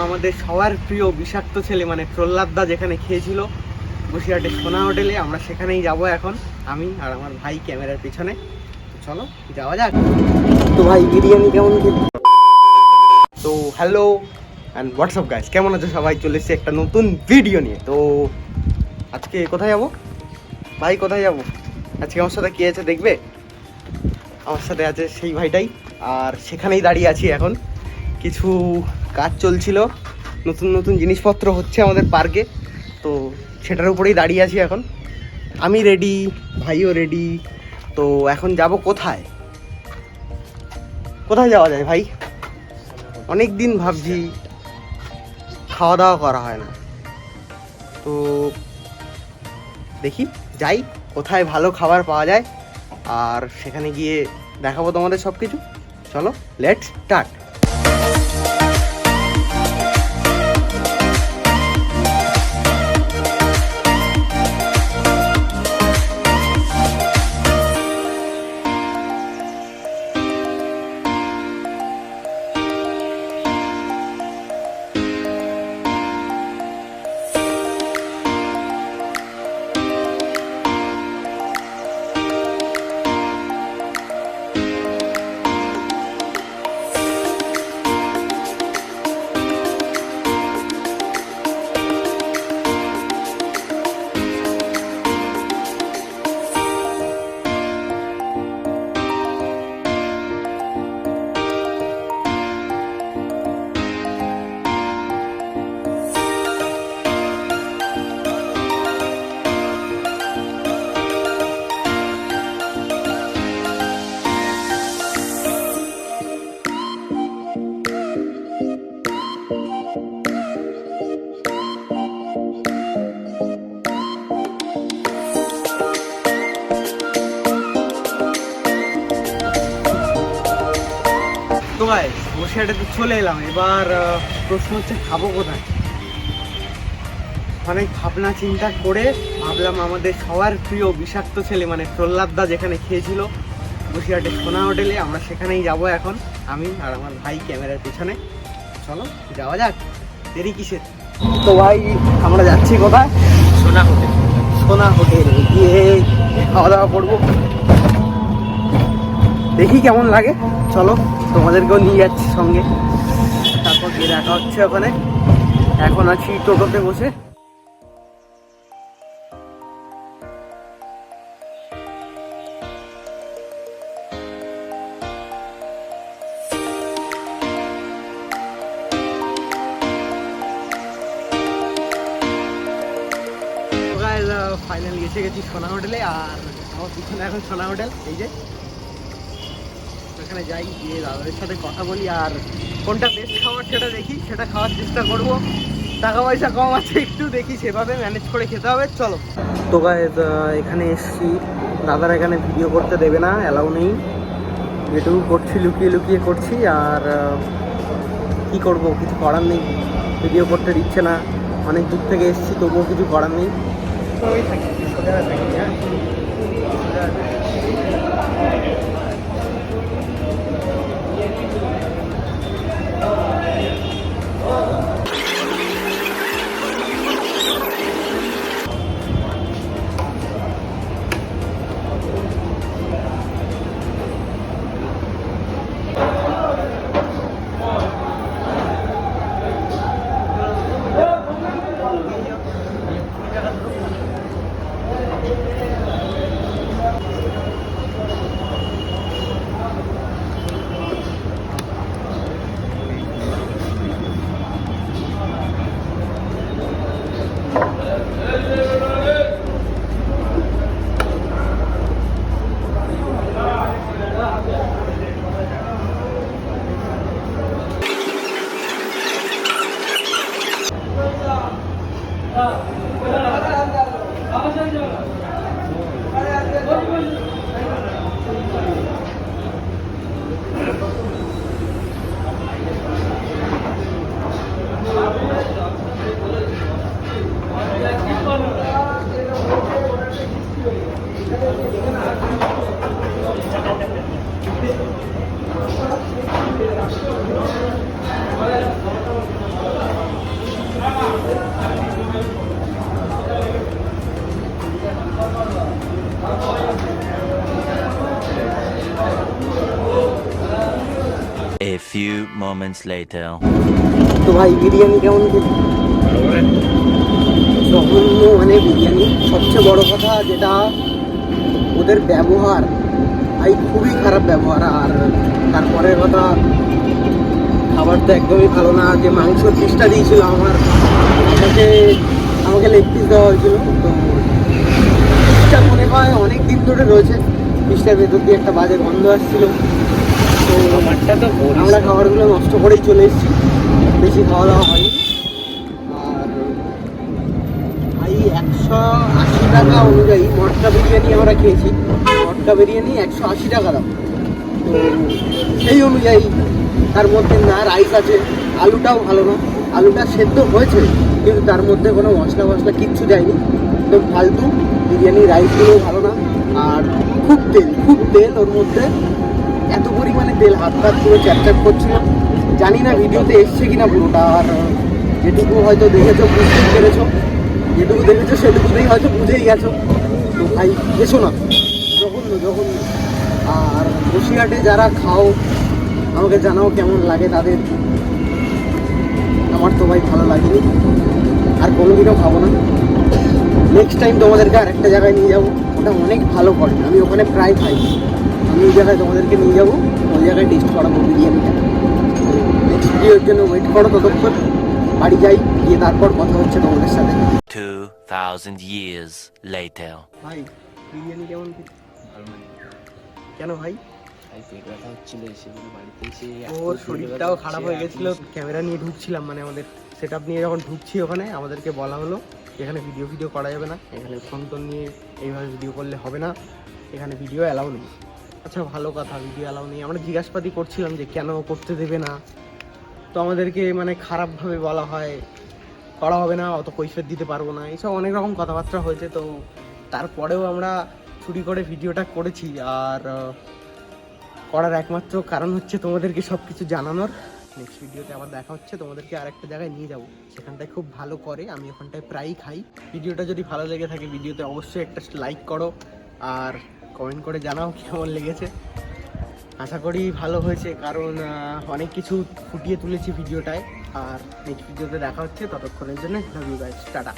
আমাদের সবার প্রিয় বিষাক্ত ছেলে মানে প্রহ্লাদদা যেখানে খেয়েছিল বসিরহাটের সোনা হোটেলে, আমরা সেখানেই যাব এখন, আমি আর আমার ভাই ক্যামেরার পিছনে। চলো যাওয়া যাক। তো ভাই বিরিয়ানি কেমন খেলি? তো হ্যালো অ্যান্ড হোয়াটসঅ্যাপ গাইস, কেমন আছো সবাই? চলে এসেছি একটা নতুন ভিডিও নিয়ে। তো আজকে কোথায় যাব ভাই, কোথায় যাব আজকে? আমার সাথে কে আছে দেখবে? আমার সাথে আছে সেই ভাইটাই, আর সেখানেই দাঁড়িয়ে আছি এখন। কিছু কাজ চলছিল, নতুন নতুন জিনিসপত্র হচ্ছে আমাদের পার্কে, তো সেটার উপরেই দাঁড়িয়ে আছি এখন। আমি রেডি, ভাইও রেডি। তো এখন যাব কোথায়? কোথায় যাওয়া যায় ভাই? অনেক দিন ভাবছি, খাওয়া দাওয়া করা হয় না, তো দেখি যাই কোথায় ভালো খাবার পাওয়া যায়, আর সেখানে গিয়ে দেখাবো তোমাদের সব কিছু। চলো লেটস স্টার্ট। তো ভাই বসিরহাটে তো চলে এলাম, এবার প্রশ্ন হচ্ছে খাবো কোথায়? অনেক ভাবনা চিন্তা করে ভাবলাম আমাদের সবার প্রিয় বিষাক্ত ছেলে মানে প্রহ্লাদদা যেখানে খেয়েছিল বসিরহাটের সোনা হোটেলে, আমরা সেখানেই যাব এখন, আমি আর আমার ভাই ক্যামেরার পিছনে। চলো যাওয়া যাক, দেরি কিসের? তো ভাই আমরা যাচ্ছি কোথায়? সোনা হোটেল। সোনা হোটেল গিয়ে খাওয়া দাওয়া করবো, দেখি কেমন লাগে। চলো তোমাদেরকেও নিয়ে যাচ্ছি সঙ্গে, তারপর গিয়ে দেখা হচ্ছে ওখানে। এখন আছি টোটোতে বসে। ফাইনালি এসে গেছি সোনা হোটেলে, আর আমার পিছনে এখন সোনা হোটেল। এই যে এখানে যাই, গিয়ে দাদাদের সাথে কথা বলি, আর কোনটা বেস্ট খাবার সেটা দেখি, সেটা খাওয়ার চেষ্টা করব। টাকা পয়সা কম আছে একটু, দেখি সেভাবে ম্যানেজ করে খেতে হবে। চলো। তো গাইস এখানে এসছি, দাদারা এখানে ভিডিও করতে দেবে না, অ্যালাউ নেই। যেটুকু করছি লুকিয়ে লুকিয়ে করছি, আর কি করব, কিছু করার নেই, ভিডিও করতে দিচ্ছে না। অনেক দূর থেকে এসছি, তবুও কিছু করার নেই। few moments later. তো ভাই বিরিয়ানি কেমন খেলি? জঘন্য মানে বিরিয়ানি। সবচেয়ে বড় কথা যেটা ওদের ব্যবহার, ভাই খুবই খারাপ ব্যবহার। আর তারপরের কথা, খাবার তো একদমই ভালো না। যে মাংসর পিসটা দিয়েছিল আমাকে লেগ পিস দেওয়া হয়েছিল, তো পিসটা মনে হয় অনেক দিন ধরে রয়েছে। পিসটার ভেতর দিয়ে একটা বাজে গন্ধ আসছিল। তো আমরা খাবারগুলো নষ্ট করেই চলে এসেছি, বেশি খাওয়া দাওয়া হয়নি। আর ভাই 180 টাকা অনুযায়ী মটকা বিরিয়ানি আমরা খেয়েছি। মটকা বিরিয়ানি 180 টাকা দাম। তো সেই অনুযায়ী তার মধ্যে না রাইস আছে, আলুটাও ভালো না। আলুটা সেদ্ধ হয়েছে কিন্তু তার মধ্যে কোনো মশলা কিচ্ছু যায়নি, তো ফালতু। বিরিয়ানি রাইসগুলোও ভালো না। আর খুব তেল ওর মধ্যে, এত পরিমাণে তেল, হাত পুরো চ্যাপচ্যাপ করছিল। জানি না ভিডিওতে এসছে কিনা পুরোটা। আর যেটুকু হয়তো দেখেছো বুঝতেই পেরেছো, যেটুকু দেখেছো সেটুকুতেই হয়তো বুঝেই গেছো। তো ভাই এসো না, জঘন্য। আর বসিরহাটে যারা খাও আমাকে জানাও কেমন লাগে তাদের। আমার তো ভাই ভালো লাগেনি, আর কোনোদিনও খাবো না। নেক্সট টাইম তোমাদেরকে আরেকটা জায়গায় নিয়ে যাবো, ওটা অনেক ভালো করে, আমি ওখানে প্রায় খাই। আমি ওই জায়গায় তোমাদেরকে নিয়ে যাবো, ওই জায়গায় টেস্ট করাবো বিরিয়ানিটা। নেক্সট ভিডিওর জন্য ওয়েট করো, ততক্ষণ বাড়ি যাই, গিয়ে তারপর কথা হচ্ছে তোমাদের সাথে। 2000 years later. ভাই বিরিয়ানি কেমন? কেন ভাই? পেট ব্যথা হচ্ছিল, সেগুলো বাড়িতে এসে ওর শরীরটাও খারাপ হয়ে গেছিলো। ক্যামেরা নিয়ে ঢুকছিলাম, মানে আমাদের সেট আপ নিয়ে যখন ঢুকছি ওখানে আমাদেরকে বলা হলো এখানে ভিডিও করা যাবে না, এখানে ফোন নিয়ে এইভাবে ভিডিও করলে হবে না, এখানে ভিডিও অ্যালাউ নেই। আচ্ছা ভালো কথা, ভিডিও অ্যালাউ নেই। আমরা জিজ্ঞাসাবাদি করছিলাম যে কেন করতে দেবে না, তো আমাদেরকে মানে খারাপভাবে বলা হয় করা হবে না, অত কৈফিয়ত দিতে পারবো না, এইসব অনেক রকম কথাবার্তা হয়েছে। তো তারপরেও আমরা চুরি করে ভিডিওটা করেছি। আর করার একমাত্র কারণ হচ্ছে তোমাদেরকে সব কিছু জানানোর। নেক্সট ভিডিওতে আবার দেখা হচ্ছে, তোমাদেরকে আরেকটা জায়গায় নিয়ে যাবো, সেখানটায় খুব ভালো করে, আমি ওখানটায় প্রায়ই খাই। ভিডিওটা যদি ভালো লেগে থাকে ভিডিওতে অবশ্যই একটা লাইক করো আর কমেন্ট করে জানাও কেমন লেগেছে। আশা করি ভালো হয়েছে, কারণ অনেক কিছু ফুটিয়ে তুলেছি ভিডিওটায়। আর নেক্সট ভিডিওতে দেখা হচ্ছে, ততক্ষণের জন্য লাভ ইউ গাইস, টাটা।